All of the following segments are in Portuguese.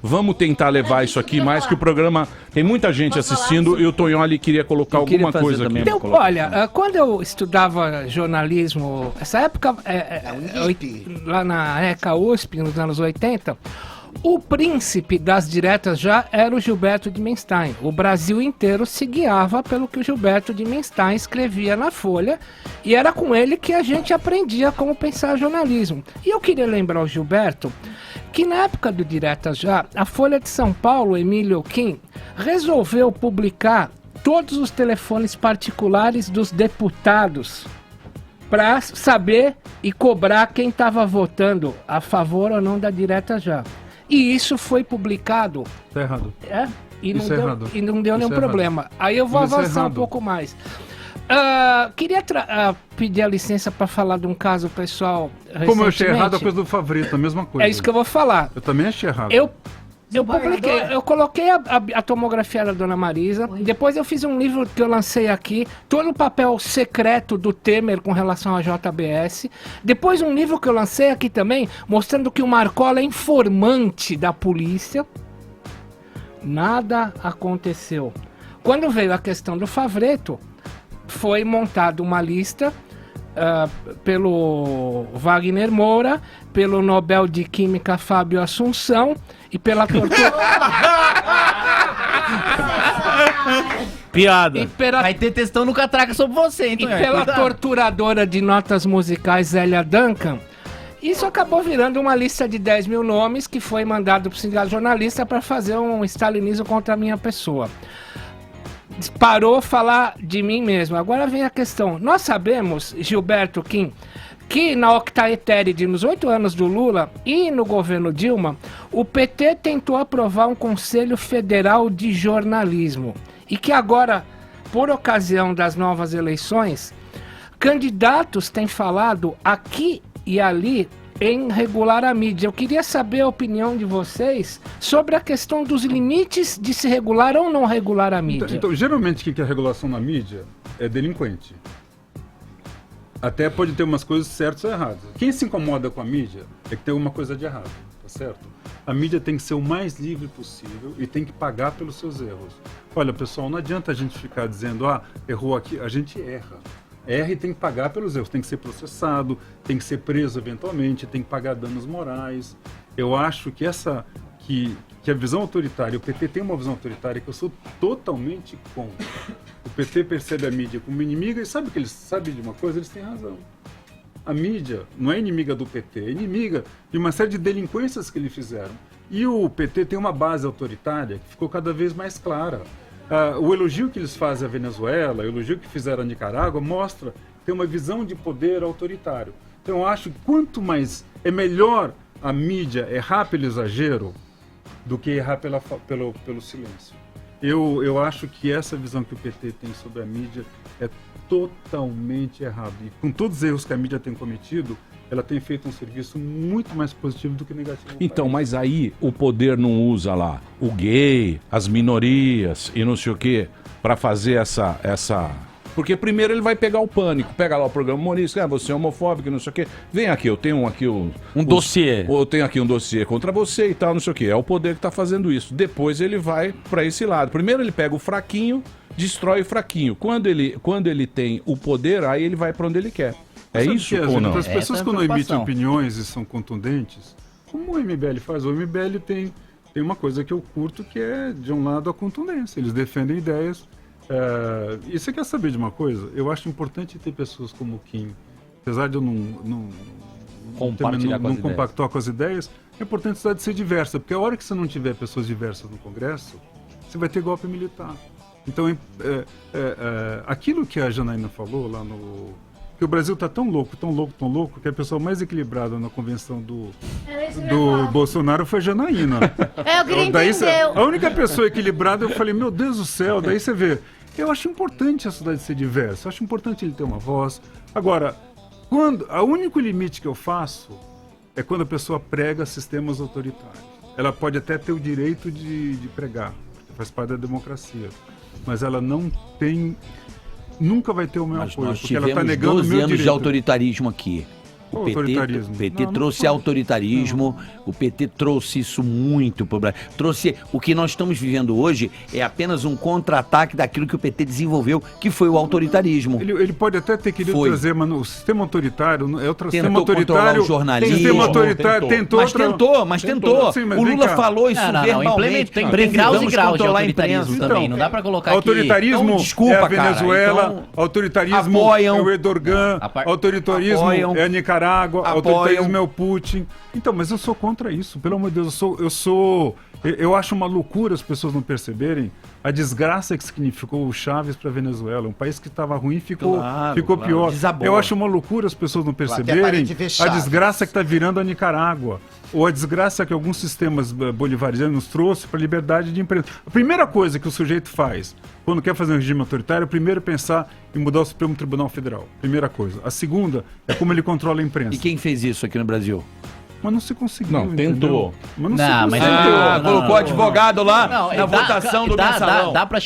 Vamos tentar levar isso aqui mais, que o programa tem muita gente assistindo e o Tonholi queria colocar alguma coisa aqui. Então, olha, quando eu estudava jornalismo, essa época, lá na ECA USP, nos anos 80, o príncipe das diretas já era o Gilberto de Menstein. O Brasil inteiro se guiava pelo que o Gilberto de Menstein escrevia na Folha, e era com ele que a gente aprendia como pensar jornalismo. E eu queria lembrar ao Gilberto que na época do Diretas Já, a Folha de São Paulo, Emílio Kim, resolveu publicar todos os telefones particulares dos deputados para saber e cobrar quem estava votando a favor ou não da Direta Já. E isso foi publicado. Tá errado. E não deu nenhum problema. Aí eu vou avançar um pouco mais. Queria pedir a licença para falar de um caso pessoal recentemente. Como eu achei errado a coisa do Favrito, a mesma coisa. É isso que eu vou falar. Eu também achei errado. Eu coloquei a tomografia da Dona Marisa. Depois eu fiz um livro que eu lancei aqui, todo o papel secreto do Temer com relação à JBS. Depois um livro que eu lancei aqui também, mostrando que o Marcola é informante da polícia. Nada aconteceu. Quando veio a questão do Favreto, foi montada uma lista pelo Wagner Moura, pelo Nobel de Química Fábio Assunção e pela tortura... Piada. Vai ter textão no Catraca sobre você, então. E pela torturadora de notas musicais Zélia Duncan. Isso acabou virando uma lista de 10 mil nomes que foi mandado para o Sindicato Jornalista para fazer um stalinismo contra a minha pessoa. Parou falar de mim mesmo. Agora vem a questão. Nós sabemos, Gilberto Kim, que na octaetéride, nos 8 anos do Lula e no governo Dilma, o PT tentou aprovar um Conselho Federal de Jornalismo. E que agora, por ocasião das novas eleições, candidatos têm falado aqui e ali em regular a mídia. Eu queria saber a opinião de vocês sobre a questão dos limites de se regular ou não regular a mídia. Então geralmente, o que é regulação na mídia é delinquente. Até pode ter umas coisas certas ou erradas. Quem se incomoda com a mídia é que tem alguma coisa de errado, tá certo? A mídia tem que ser o mais livre possível e tem que pagar pelos seus erros. Olha, pessoal, não adianta a gente ficar dizendo, errou aqui, a gente erra. Erra e tem que pagar pelos erros, tem que ser processado, tem que ser preso eventualmente, tem que pagar danos morais. Eu acho que que a visão autoritária, o PT tem uma visão autoritária que eu sou totalmente contra. O PT percebe a mídia como inimiga e sabe que eles sabem de uma coisa, eles têm razão. A mídia não é inimiga do PT, é inimiga de uma série de delinquências que eles fizeram. E o PT tem uma base autoritária que ficou cada vez mais clara. O elogio que eles fazem à Venezuela, o elogio que fizeram à Nicarágua, mostra que tem uma visão de poder autoritário. Então eu acho que quanto mais é melhor a mídia errar pelo exagero do que errar pelo silêncio. Eu acho que essa visão que o PT tem sobre a mídia é totalmente errada. E com todos os erros que a mídia tem cometido, ela tem feito um serviço muito mais positivo do que negativo. Então, mas aí o poder não usa lá o gay, as minorias e não sei o quê, para fazer essa... Porque primeiro ele vai pegar o pânico, pega lá o programa humorístico, você é homofóbico, não sei o quê. Vem aqui, eu tenho aqui um dossiê. Eu tenho aqui um dossiê contra você e tal, não sei o quê. É o poder que tá fazendo isso. Depois ele vai para esse lado. Primeiro ele pega o fraquinho, destrói o fraquinho. Quando ele tem o poder, aí ele vai para onde ele quer. É isso ou não? As pessoas quando emitem opiniões e são contundentes, como o MBL faz, o MBL tem uma coisa que eu curto que é, de um lado, a contundência. Eles defendem ideias. E você quer saber de uma coisa? Eu acho importante ter pessoas como o Kim, apesar de eu não compactuar com as ideias, é importante a cidade ser diversa, porque a hora que você não tiver pessoas diversas no Congresso, você vai ter golpe militar. Então, aquilo que a Janaína falou lá que o Brasil está tão louco, que a pessoa mais equilibrada na convenção do Bolsonaro foi a Janaína. Eu queria entender. A única pessoa equilibrada, eu falei, meu Deus do céu, daí você vê. Eu acho importante a cidade ser diversa, eu acho importante ele ter uma voz. Agora, o único limite que eu faço é quando a pessoa prega sistemas autoritários. Ela pode até ter o direito de pregar, porque faz parte da democracia, mas ela não tem... Nunca vai ter o meu apoio, porque ela está negando o meu direito. 12 anos de autoritarismo aqui. Qual O autoritarismo? PT Não, trouxe autoritarismo, o PT trouxe isso muito pro Brasil. Trouxe o que nós estamos vivendo hoje é apenas um contra-ataque daquilo que o PT desenvolveu, que foi o autoritarismo. Ele pode até ter querido Foi. trazer, mas o sistema autoritário é outro sistema Tentou controlar autoritário. o jornalismo. Sistema autoritário tentou. Mas tentou. Sim, mas O vem Lula cá. falou isso verbalmente. implemento. Tem graus e Precisamos graus de controlar a autoritarismo imprensa. também. Não dá pra colocar Autoritarismo Então, desculpa, é a cara. Venezuela, Então, autoritarismo apoiam. é o Erdogan, autoritarismo Apoiam. é a Nicarágua, Apoiam. autoritarismo é o Putin. Então, mas eu sou contra isso, pelo amor de Deus, eu acho uma loucura as pessoas não perceberem a desgraça que significou o Chaves para a Venezuela. Um país que estava ruim ficou Claro. pior. Desabou. Eu acho uma loucura as pessoas não perceberem parede a fechada. desgraça que está virando a Nicarágua. Ou a desgraça que alguns sistemas bolivarianos trouxe para a liberdade de imprensa. A primeira coisa que o sujeito faz quando quer fazer um regime autoritário é primeiro pensar em mudar o Supremo Tribunal Federal. Primeira coisa. A segunda é como ele controla a imprensa. E quem fez isso aqui no Brasil? Mas não se conseguiu. Não, tentou. entendeu? Mas não, Não, se mas conseguiu. não, Colocou advogado lá na votação do mensalão. Dá pra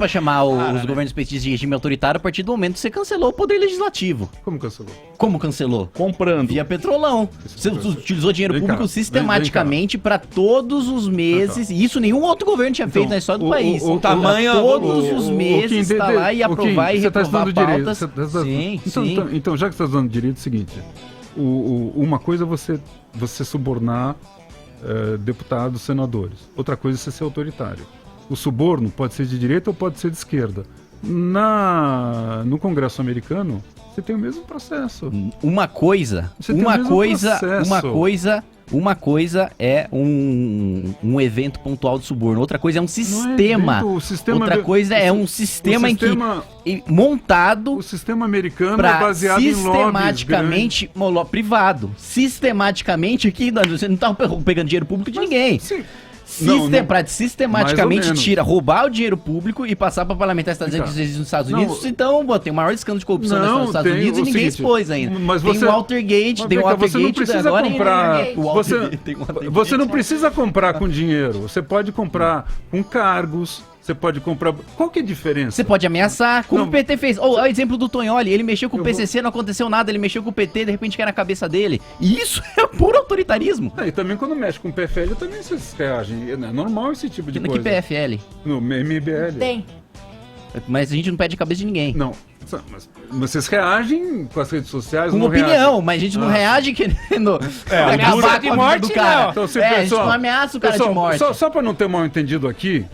chamar os governos petistas de regime autoritário a partir do momento que você cancelou o poder legislativo. Como cancelou? Como cancelou? Comprando. Via Petrolão. Você utilizou dinheiro Vem cá, público sistematicamente para todos os meses. E isso nenhum outro governo tinha feito na história do país. o Pra tamanho- todos os meses Kim, tá lá e aprovar e você tá reprovar estudando direito. pautas. Você tá- Sim, então, sim. Então, já que você está estudando direito, é o seguinte: uma coisa é você subornar deputados, senadores. Outra coisa é você ser autoritário. O suborno pode ser de direita ou pode ser de esquerda. No Congresso americano, você tem o mesmo processo. Uma coisa é um evento pontual de suborno, outra coisa é um sistema. evento, o sistema outra coisa é um sistema em que montado O sistema americano é para baseado em lobbies sistematicamente privado. Sistematicamente aqui você não tá pegando dinheiro público de ninguém. Sim. Não, Pra sistematicamente mais ou menos. roubar o dinheiro público e passar para parlamentares nos Estados Unidos. Então, tem o maior escândalo de corrupção nos Estados Unidos e ninguém seguinte, expôs ainda. mas Tem você- o Watergate, Mas tem o vem cá, você não Watergate precisa agora comprar. o Watergate, tem o Você, Watergate. você não precisa comprar com dinheiro. Você pode comprar com cargos. Você pode comprar. Qual que é a diferença? Você pode ameaçar, como Não. o PT fez. O exemplo do Tonholi, ele mexeu com o PCC, não aconteceu nada, ele mexeu com o PT, de repente cai na cabeça dele. E isso é puro autoritarismo. E também quando mexe com o PFL, também vocês reagem. É normal esse tipo de Que coisa. PFL? No MBL. Tem. Mas a gente não pede a cabeça de ninguém. Não. Mas vocês reagem com as redes sociais? Com não opinião, reagem? mas a gente não reage querendo ameaçar de morte, do cara. não. Então, se, A gente pessoal, não ameaça o cara pessoal, de morte. Só para não ter mal entendido aqui,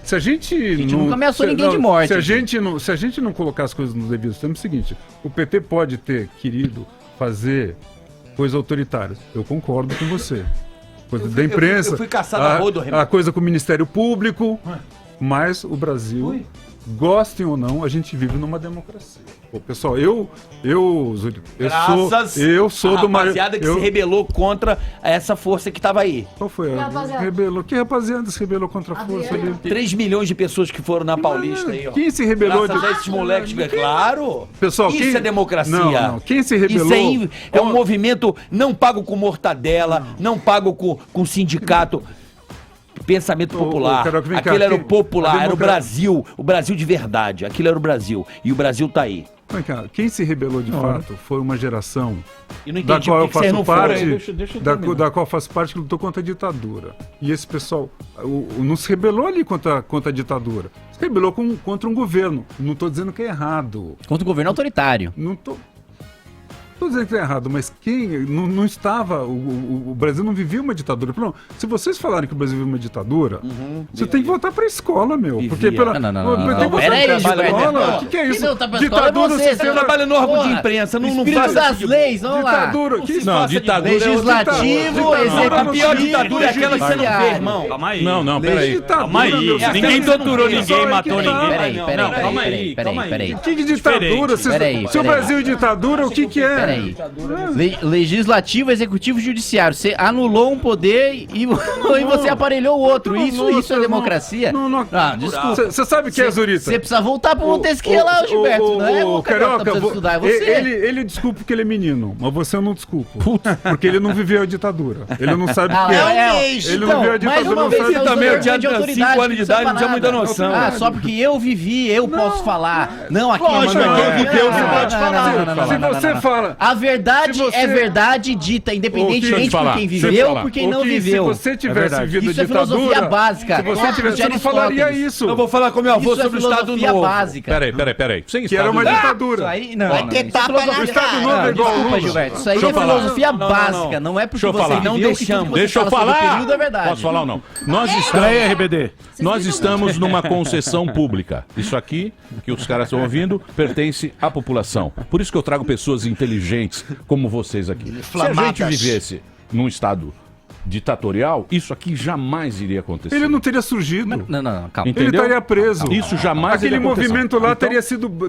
se a gente, nunca ameaçou ninguém de morte. Se a gente não colocar as coisas no devido tempo, é o seguinte: o PT pode ter querido fazer coisas autoritárias. Eu concordo com você. Coisa da imprensa. eu fui caçado a rodo, a coisa com o Ministério Público. Mas o Brasil, gostem ou não, a gente vive numa democracia. Pô, pessoal, Zúlio, eu sou do maior. rapaziada que se rebelou contra essa força que tava aí. Qual foi? Que rapaziada? Rebelou. Que rapaziada se rebelou contra a força ali? 3 milhões de pessoas que foram na Paulista aí, ó. Quem se rebelou Graças a esses moleques, claro. Pessoal, isso quem- é democracia. Não. Quem se rebelou... Isso aí é um movimento não pago com mortadela, não pago com sindicato. Pensamento popular. Carioca, vem cá, Aquilo era o quem- popular, a era o democracia- Brasil de verdade. Aquilo era o Brasil. E o Brasil tá aí. Vem cá, quem se rebelou de fato foi uma geração E não da entendi qual eu por que vocês faço não foram. parte, Deixa eu da terminar. qual faço parte que lutou contra a ditadura. E esse pessoal não se rebelou ali contra a ditadura. Se rebelou contra um governo. Não estou dizendo que é errado. Contra o governo autoritário. Não tô dizendo que é errado, mas quem não estava. O Brasil não vivia uma ditadura. Não, se vocês falarem que o Brasil vivia uma ditadura, você tem que voltar pra escola, meu. Porque Vivia. Não. tem que voltar Peraí, pra Gilberto. escola. O que é isso? Quem voltar pra escola é você, Você trabalha no órgão de imprensa, não Espírito faça das esse tipo- leis, vamos lá. Ditadura. Que isso? Não, ditadura Legislativo, ditadura. executivo, A pior ditadura é aquela que você não vê, irmão. Calma aí. Não, peraí. Ditadura, Calma aí. meu. Ninguém Aquela que torturou você não ninguém, vê. matou Só é que ninguém. tá. calma aí. Peraí. Que ditadura? Diferente. Se o Brasil é ditadura, o que é? Peraí. Legislativo, executivo e judiciário. Você anulou um poder e você aparelhou o outro. Isso é democracia? Desculpa. Você sabe o que é, Zurita? Você precisa voltar pro Montesquieu lá, Gilberto. Não é o Carioca que precisa estudar, é você. Ele desculpa porque ele é menino, mas você eu não desculpo. Porque ele não viveu a ditadura. Ele não sabe o que é. Ele não viveu a ditadura, não sabe. Você também, eu tinha 5 anos de idade, não tinha muita noção. Ah, só porque eu vivi, eu posso falar. Não, aqui Lógico, não, quem viveu, você não, pode não, falar. não, não, não, Se não, você não. fala, A verdade Se você- é verdade dita, Deixa eu independentemente te falar, por quem deixa eu te viveu falar. por quem Ô, não Kim, viveu. Se você tivesse verdade. vivido Isso é filosofia ditadura, básica. se você tivesse, você não falaria isso. Eu vou falar com meu avô Isso é sobre o Estado filosofia Novo. básica. Peraí. Sem Que era uma Estado- ditadura. Isso aí, não. Vai ter isso é tapa na filosofia- O Estado Novo é igual ao Desculpa, Lula. Gilberto. Isso aí Deixa é eu falar. filosofia básica. Não é porque Deixa eu você falar. não Não viveu que tudo que você Deixa eu fala sobre o falar. período é verdade. Posso falar ou não? Nós estamos numa concessão pública. Isso aqui, que os caras estão ouvindo, pertence à população. Por isso que eu trago pessoas inteligentes como vocês aqui. Se a gente Flamadas. vivesse num estado ditatorial, isso aqui jamais iria acontecer. Ele não teria surgido. Não, calma. Entendeu? Ele estaria preso. Isso jamais Aquele iria acontecer. movimento lá Então-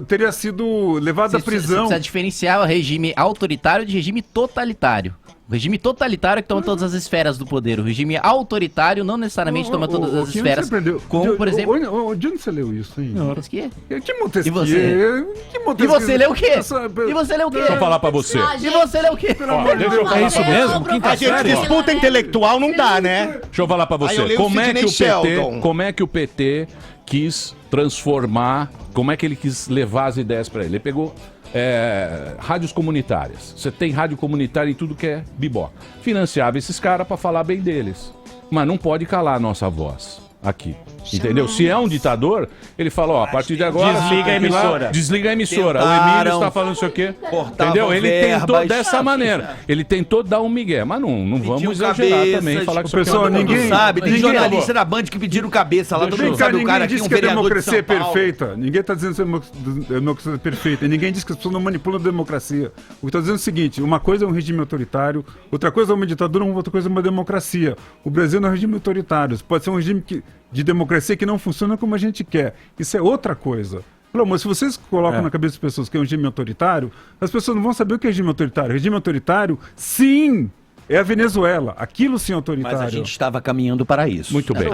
teria sido levado à Você prisão. precisa diferenciar o regime autoritário de regime totalitário. O regime totalitário é que toma todas as esferas do poder. O regime autoritário não necessariamente toma todas as Kim, esferas. você perdeu. Como, por exemplo... De onde você leu isso, hein? Montesquieu. Que Montesquieu? E você? Que E Montesquieu? você leu o quê? Essa- E você leu o quê? Deixa eu falar pra você. E você leu o quê? É isso mesmo? Quinta A gente série? disputa intelectual não dá, né? Deixa eu falar pra Aí eu você. leio Como é, que Sidney o PT, Sheldon. como é que o PT quis transformar, como é que ele quis levar as ideias pra ele? Ele pegou rádios comunitárias. Você tem rádio comunitária em tudo que é biboca. Financiava esses caras pra falar bem deles. Mas não pode calar a nossa voz aqui. Entendeu? Se é um ditador, ele fala, ó, a partir de agora... Desliga você tem a que ir lá, emissora. Desliga a emissora. O Tentaram, Emílio está falando não sei o quê. cortavam Entendeu? Ele tentou verbas. dessa maneira. Ele tentou dar um migué. Mas não vamos exagerar cabeças, também. Falar que isso aqui pessoal, é uma ninguém- ditadura. Sabe, tem Ninguém- jornalista da Band que pediram cabeça lá, todo Vem mundo cá, sabe o ninguém cara aqui, disse um que a vereador de democracia é São Paulo. perfeita. Ninguém está dizendo que a democracia é perfeita. E ninguém diz que as pessoas não manipulam a democracia. O que está dizendo é o seguinte: uma coisa é um regime autoritário, outra coisa é uma ditadura, outra coisa é uma democracia. O Brasil não é um regime autoritário. Pode ser um regime de democracia que não funciona como a gente quer. Isso é outra coisa. Falou, mas se vocês colocam na cabeça das pessoas que é um regime autoritário, as pessoas não vão saber o que é regime autoritário. Regime autoritário, sim, é a Venezuela. Aquilo sim é autoritário. Mas a gente estava caminhando para isso. Muito bem.